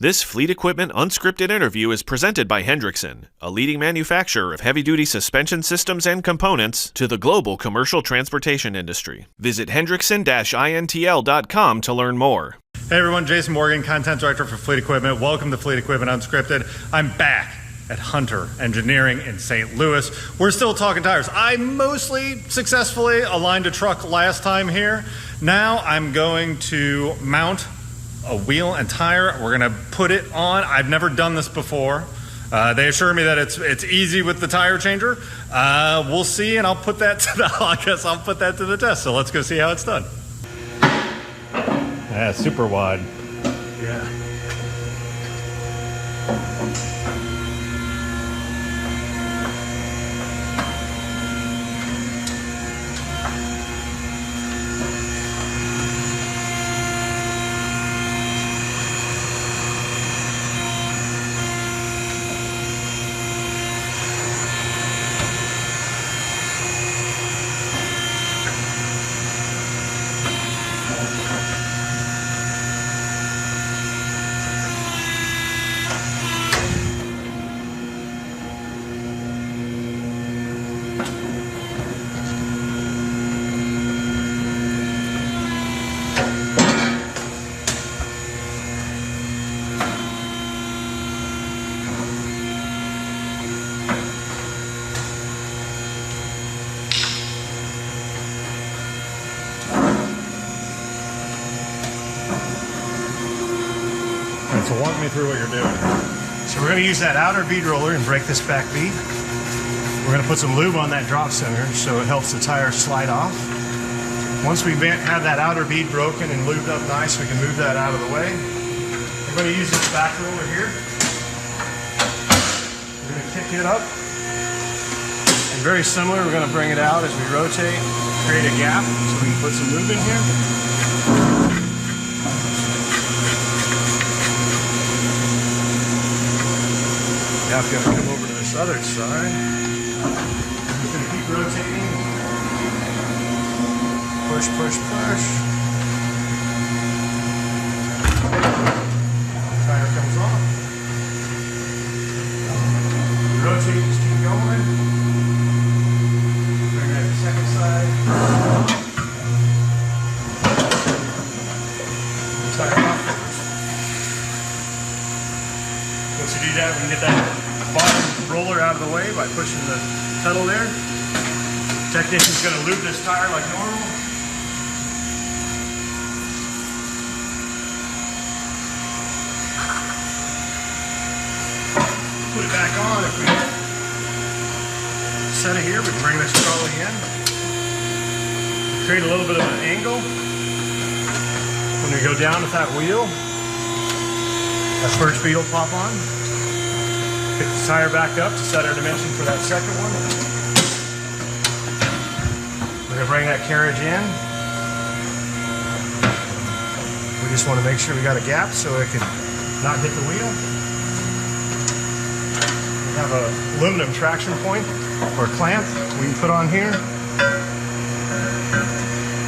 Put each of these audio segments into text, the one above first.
This Fleet Equipment Unscripted interview is presented by Hendrickson, a leading manufacturer of heavy-duty suspension systems and components to the global commercial transportation industry. Visit hendrickson-intl.com to learn more. Hey everyone, Jason Morgan, Content Director for Fleet Equipment. Welcome to Fleet Equipment Unscripted. I'm back at Hunter Engineering in St. Louis. We're still talking tires. I mostly successfully aligned a truck last time here. Now I'm going to mount a wheel and tire. We're gonna put it on. I've never done this before. They assure me that it's easy with the tire changer. We'll see, and I'll put that to the test. So let's go see how it's done. Yeah, it's super wide. Yeah. So walk me through what you're doing. So we're going to use that outer bead roller and break this back bead. We're going to put some lube on that drop center so it helps the tire slide off. Once we have that outer bead broken and lubed up nice, we can move that out of the way. We're going to use this back roller here. We're going to kick it up. And very similar, we're going to bring it out as we rotate, create a gap so we can put some lube in here. Now I've got to come over to this other side. I'm just going to keep rotating. Push, push, push. Tire comes off. Rotate, just keep going. Bring that to the second side. Tire off. Once you do that, we can get that bottom roller out of the way by pushing the pedal there. Technician's going to lube this tire like normal. Put it back on. If we set it here, we can bring this trolley in. Create a little bit of an angle. When we go down with that wheel, that first bead will pop on. Pick the tire back up to set our dimension for that second one. We're going to bring that carriage in. We just want to make sure we got a gap so it can not hit the wheel. We have an aluminum traction point or clamp we can put on here.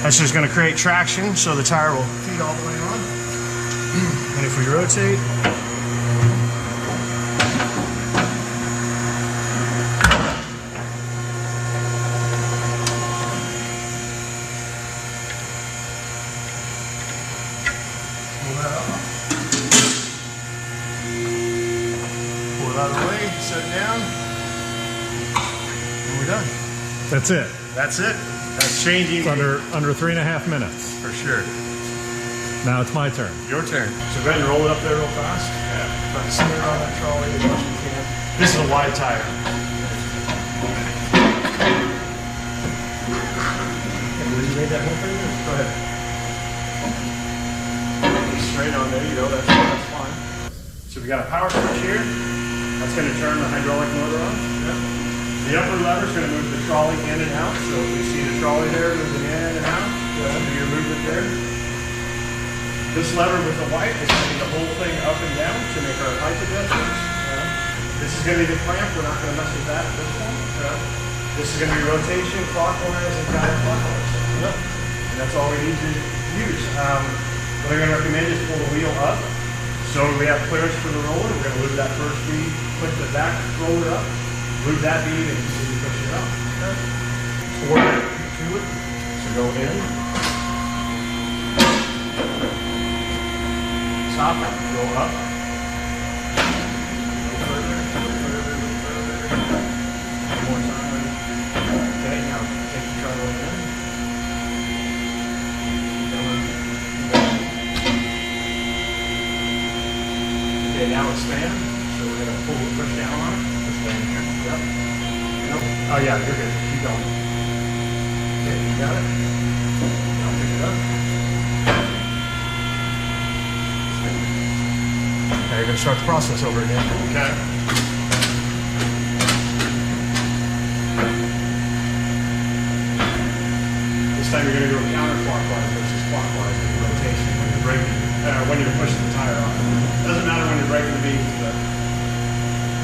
That's just going to create traction so the tire will feed all the way on. And if we rotate, pull it out of the way, set it down, and we're done. That's it. That's it. That's changing. It's under 3.5 minutes. For sure. Now it's my turn. Your turn. So go ahead and roll it up there real fast. Yeah. Try to center on that trolley as much as you can. This is a wide tire. You made that whole thing? Go ahead. Straight on, there you go. That's fine. So we got a power switch here. That's going to turn the hydraulic motor on. Yep. The upper lever is going to move the trolley in and out. So if you see the trolley there moving in and out, do your movement there. This lever with the white is going to be the whole thing up and down to make our height adjustments. This is going to be the clamp. We're not going to mess with that at this point. This is going to be rotation, clockwise, and counterclockwise. And that's all we need to use. What I'm going to recommend is pull the wheel up So we have clearance for the roller. We're going to lube that first bead, put the back roller up, lube that bead, and continue pushing it up. Okay. Forward to it. So go in. Stop it. Go up. Go further. One more time. Okay, now take the throttle in. Okay, now expand. So we're going to push down on it. Push down here. Yep. Nope. Oh yeah, you're good. Keep going. Okay, you got it. Now pick it up. Now you're going to start the process over again. Okay. This time you're going to do a counterclockwise versus clockwise in rotation when you're braking, when you're pushing the tire on. Doesn't matter when you're breaking the beads, but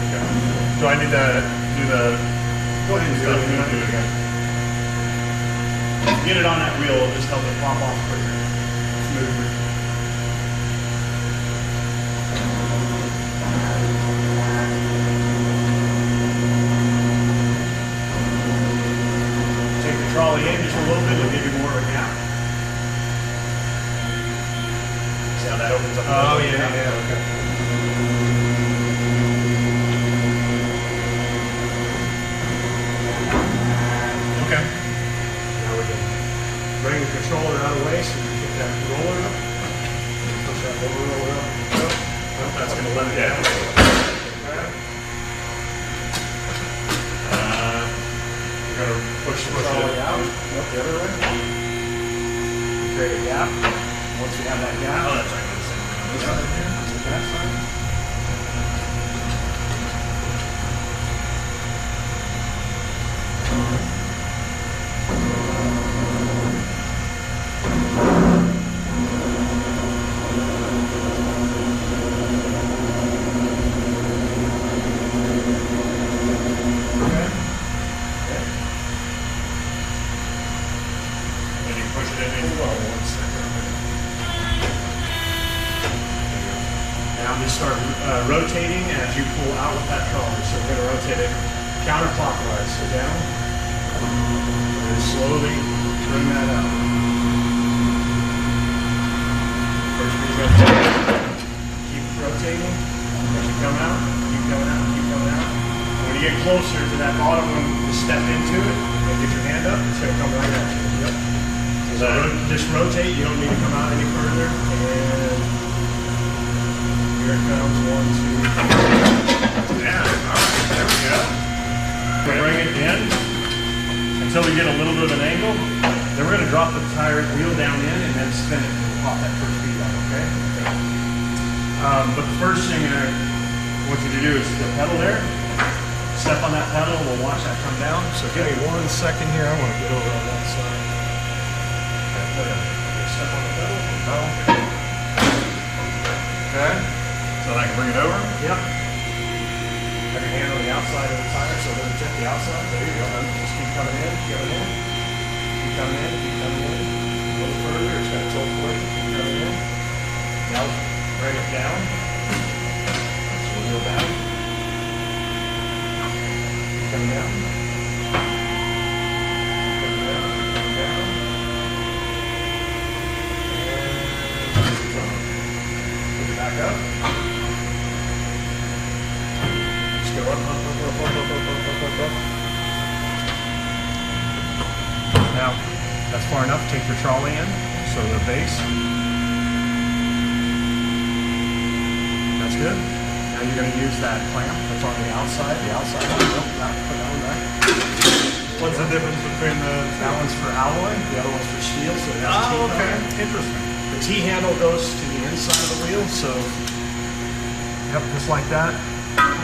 okay. Do I need to do the? Go ahead and do it. You don't do it again. Get it on that wheel, it'll just help it pop off quicker, smoother. Take the trolley in just a little bit, it'll give you more of a gap. See how that opens up? Oh yeah, okay. Okay. Now we can bring the controller out of the way so you can get that roller up. Push that roller up. Oh, that's going to let it down. You're going to push the trolley out. Nope, the other way. Create a gap. Once we have that gap. Oh, that's right. This side here. That side. Start rotating as you pull out with that trolley. So we're going to rotate it counterclockwise. So down. And slowly bring that out. First bead rotating. Keep rotating. As you come out, keep coming out, keep coming out. When you get closer to that bottom one, just step into it and get your hand up. It's going to come right at you. Yep. So just rotate. You don't need to come out any further. And here it comes, 1, 2, 3. Yeah, all right, there we go. We'll bring it in until we get a little bit of an angle. Then we're going to drop the tire wheel down in and then spin it and pop that first bead up, okay? But the first thing I want you to do is the pedal there. Step on that pedal, we'll watch that come down. So give me 1 second here. I want to get over on that side. Step on the pedal. Okay. So I can bring it over? Yep. Have your hand on the outside of the tire so it doesn't tip the outside. There you go. Just keep coming in, coming in. Keep coming in, keep coming in. A little further, it's got to tilt forward. Keep coming in. Now bring it down. So we'll go down. Keep coming down. Coming down, coming down. And put it back up. Go up. Now, that's far enough. Take your trolley in, so the base. That's good. Now you're going to use that clamp that's on the outside. Nope, put that one back. What's the difference between the? That one's for alloy, the other one's for steel, so it has T okay. on it. Interesting. The T-handle goes to the inside of the wheel, so yep, just like that.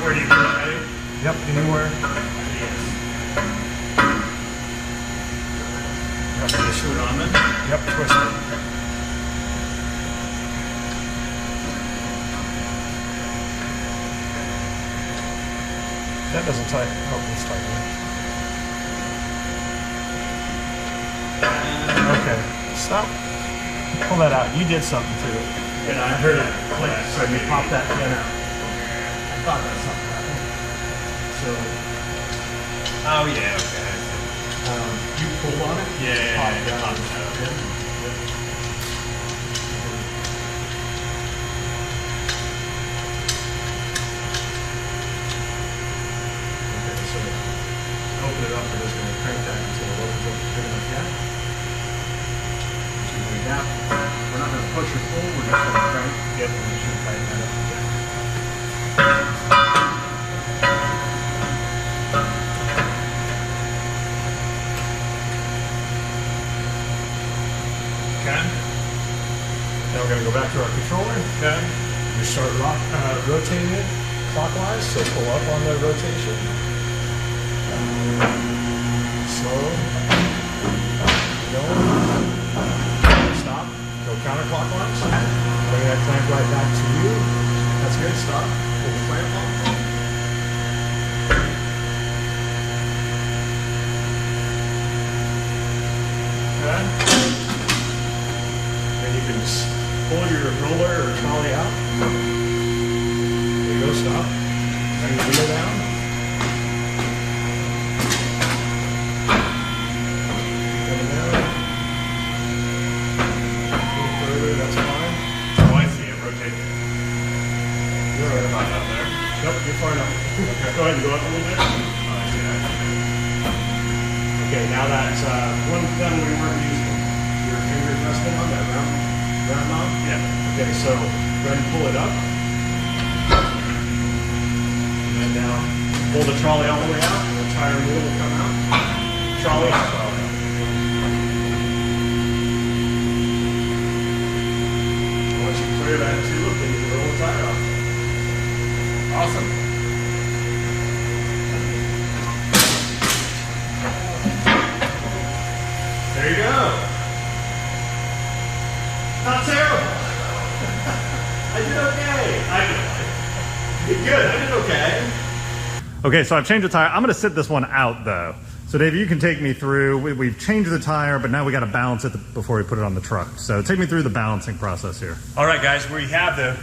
Where do you put it? Yep, anywhere. Yep, twist it on then. Yep, twist it. That doesn't tighten. Oh, it's tighten. Okay, stop. Pull that out. You did something to it. And I heard it click, so you pop that pin out. I thought that's something happened. So. Oh yeah, okay. You pull on it? Yeah, pop it out. Okay, so open it up, we're just going to crank that until it opens up big enough gap. Usually gap. We're not going to push or pull, we're just going to crank. Yep, and we should tighten that up again. Okay. Now we're going to go back to our controller. Okay. We start rotating it clockwise, so pull up on the rotation. Slow. Go. Stop. Go counterclockwise. Bring that clamp right back to you. That's good. Stop. Pull the clamp off. Okay. Then you can just pull your roller or trolley out. There you go. Stop. Bring the wheel down. That's fine. Oh, I see it. Rotate. You're right about up there. Nope, you're far enough. Okay. Go ahead and go up a little bit. Oh, I see that. Okay, now that's one thing we weren't using. Your fingers resting on that round knob? Yeah. Okay, so go ahead and pull it up. And now pull the trolley all the way out, and the tire wheel will come out. Trolley out. Clear that tube, then you can roll the tire off. Awesome. There you go. Not terrible. I did okay. Did good. I did okay. Okay, so I've changed the tire. I'm going to sit this one out though. So Dave, you can take me through. We've changed the tire, but now we got to balance it before we put it on the truck. So take me through the balancing process here. All right, guys, we have the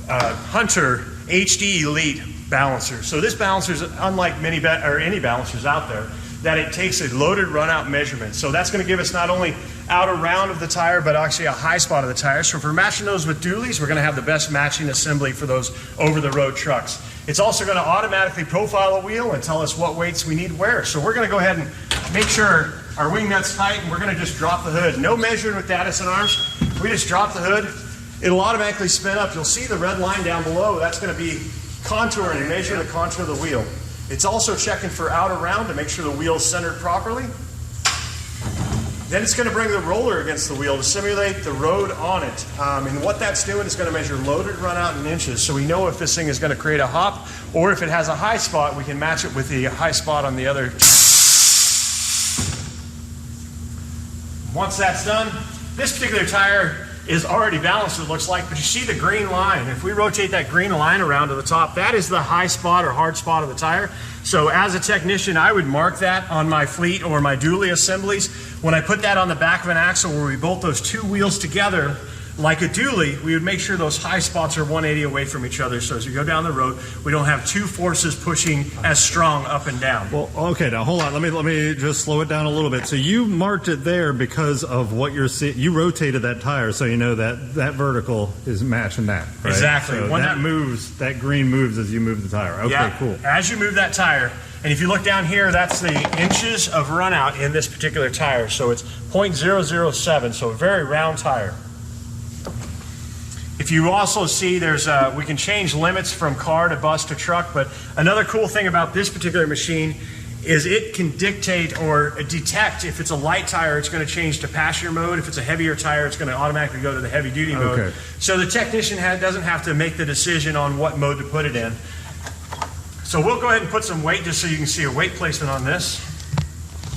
Hunter HD Elite balancer. So this balancer is unlike any balancers out there, that it takes a loaded runout measurement. So that's going to give us not only outer round of the tire, but actually a high spot of the tire. So if we're matching those with dualies, we're going to have the best matching assembly for those over-the-road trucks. It's also going to automatically profile a wheel and tell us what weights we need where. So we're going to go ahead and make sure our wing nut's tight, and we're going to just drop the hood. No measuring with Addison arms. We just drop the hood. It'll automatically spin up. You'll see the red line down below. That's going to be contouring and measuring the contour of the wheel. It's also checking for outer round to make sure the wheel's centered properly. Then it's going to bring the roller against the wheel to simulate the road on it. And what that's doing is going to measure loaded run out in inches. So we know if this thing is going to create a hop, or if it has a high spot, we can match it with the high spot on the other. Once that's done, this particular tire is already balanced, it looks like, but you see the green line. If we rotate that green line around to the top, that is the high spot or hard spot of the tire. So as a technician, I would mark that on my fleet or my dually assemblies. When I put that on the back of an axle where we bolt those two wheels together like a dually, we would make sure those high spots are 180 away from each other. So as we go down the road, we don't have two forces pushing as strong up and down. Well, okay, now hold on. Let me just slow it down a little bit. So you marked it there because of what you're seeing. You rotated that tire, so you know that that vertical is matching that. Right? Exactly. So when that moves, that green moves as you move the tire. Okay, yeah, cool. As you move that tire, and if you look down here, that's the inches of runout in this particular tire. So it's 0.007, so a very round tire. If you also see, we can change limits from car to bus to truck, but another cool thing about this particular machine is it can dictate or detect if it's a light tire, it's going to change to passenger mode. If it's a heavier tire, it's going to automatically go to the heavy duty mode. Okay. So the technician doesn't have to make the decision on what mode to put it in. So we'll go ahead and put some weight just so you can see a weight placement on this.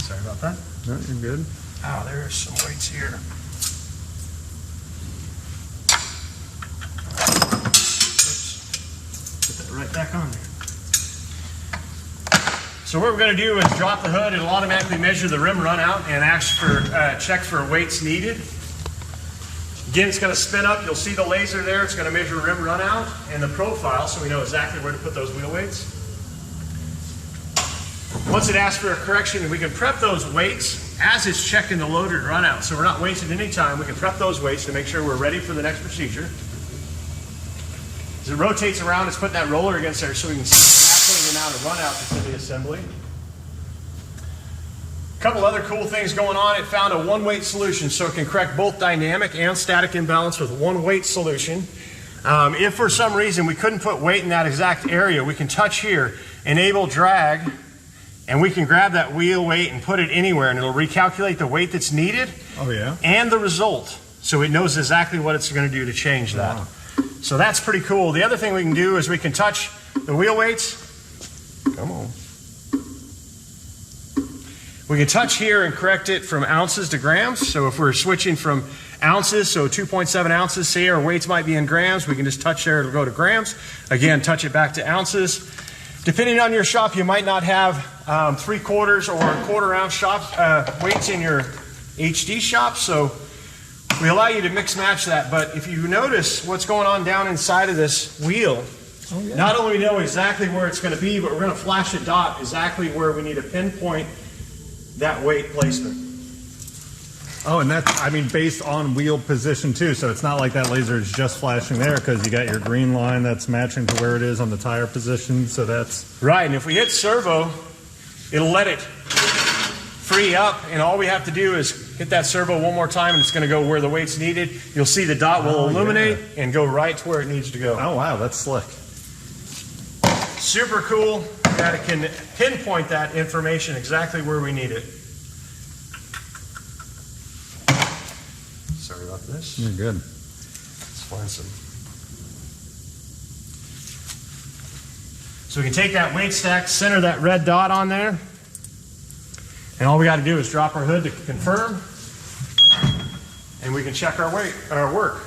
Sorry about that. No, you're good. Oh, there's some weights here. Put that right back on there. So what we're going to do is drop the hood. It'll automatically measure the rim run out and ask for check for weights needed. Again, it's going to spin up. You'll see the laser there. It's going to measure rim runout and the profile, so we know exactly where to put those wheel weights. Once it asks for a correction, we can prep those weights as it's checking the loaded runout. So we're not wasting any time. We can prep those weights to make sure we're ready for the next procedure. As it rotates around, it's putting that roller against there so we can see the amount of runout that's in the assembly. A couple other cool things going on. It found a one-weight solution, so it can correct both dynamic and static imbalance with one-weight solution. If for some reason we couldn't put weight in that exact area, we can touch here, enable drag, and we can grab that wheel weight and put it anywhere, and it'll recalculate the weight that's needed. Oh yeah. And the result, so it knows exactly what it's going to do to change that. Wow. So that's pretty cool. The other thing we can do is we can touch the wheel weights. Come on. We can touch here and correct it from ounces to grams. So if we're switching from ounces, so 2.7 ounces, say our weights might be in grams, we can just touch there, it'll go to grams. Again, touch it back to ounces. Depending on your shop, you might not have 3/4 or 1/4 ounce weights in your HD shop, so we allow you to mix match that. But if you notice what's going on down inside of this wheel, not only we know exactly where it's going to be, but we're going to flash a dot exactly where we need to pinpoint that weight placement. Oh, and that's, I mean, based on wheel position too, so it's not like that laser is just flashing there because you got your green line that's matching to where it is on the tire position, so that's... Right, and if we hit servo, it'll let it free up, and all we have to do is hit that servo one more time, and it's going to go where the weight's needed. You'll see the dot will illuminate and go right to where it needs to go. Oh wow, that's slick. Super cool that it can pinpoint that information exactly where we need it. Sorry about this. You're good. Let's find some. So we can take that weight stack, center that red dot on there, and all we got to do is drop our hood to confirm, and we can check our weight, our work.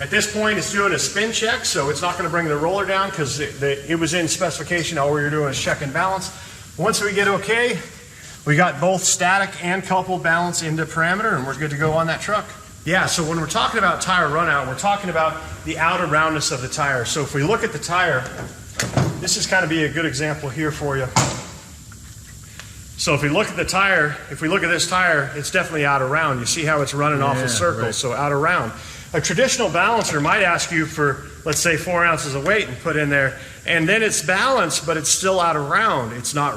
At this point, it's doing a spin check, so it's not going to bring the roller down because it was in specification. All we were doing is check and balance. Once we get okay, we got both static and coupled balance into parameter, and we're good to go on that truck. Yeah, so when we're talking about tire runout, we're talking about the outer roundness of the tire. So if we look at the tire, this is kind of be a good example here for you. So if we look at the tire, if we look at this tire, it's definitely out of round. You see how it's running off a circle, right. So out of round. A traditional balancer might ask you for, let's say, 4 ounces of weight and put in there, and then it's balanced, but it's still out of round. It's not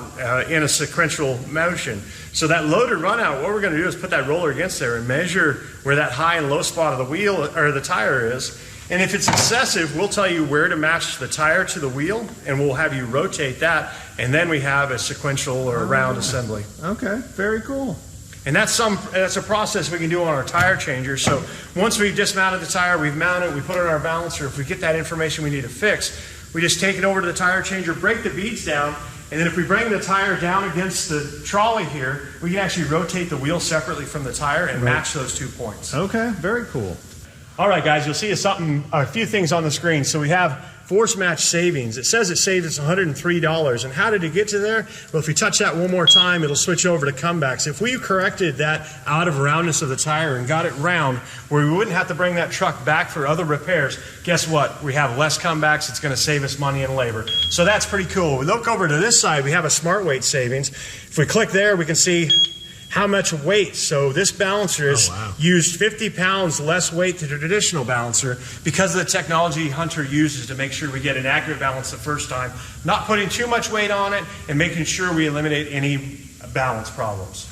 in a sequential motion. So that loaded runout, what we're going to do is put that roller against there and measure where that high and low spot of the wheel or the tire is. And if it's excessive, we'll tell you where to match the tire to the wheel, and we'll have you rotate that, and then we have a sequential or round assembly. Okay, very cool. And that's a process we can do on our tire changer. So once we've dismounted the tire, we've mounted it, we put it on our balancer. If we get that information we need to fix, we just take it over to the tire changer, break the beads down, and then if we bring the tire down against the trolley here, we can actually rotate the wheel separately from the tire and match those 2 points. Okay, very cool. All right, guys, you'll see a few things on the screen. So we have force match savings. It says it saved us $103. And how did it get to there? Well, if you touch that one more time, it'll switch over to comebacks. If we corrected that out of roundness of the tire and got it round, where we wouldn't have to bring that truck back for other repairs, guess what? We have less comebacks. It's going to save us money and labor. So that's pretty cool. We look over to this side, we have a smart weight savings. If we click there, we can see how much weight. So this balancer has used 50 pounds less weight than a traditional balancer because of the technology Hunter uses to make sure we get an accurate balance the first time, not putting too much weight on it and making sure we eliminate any balance problems.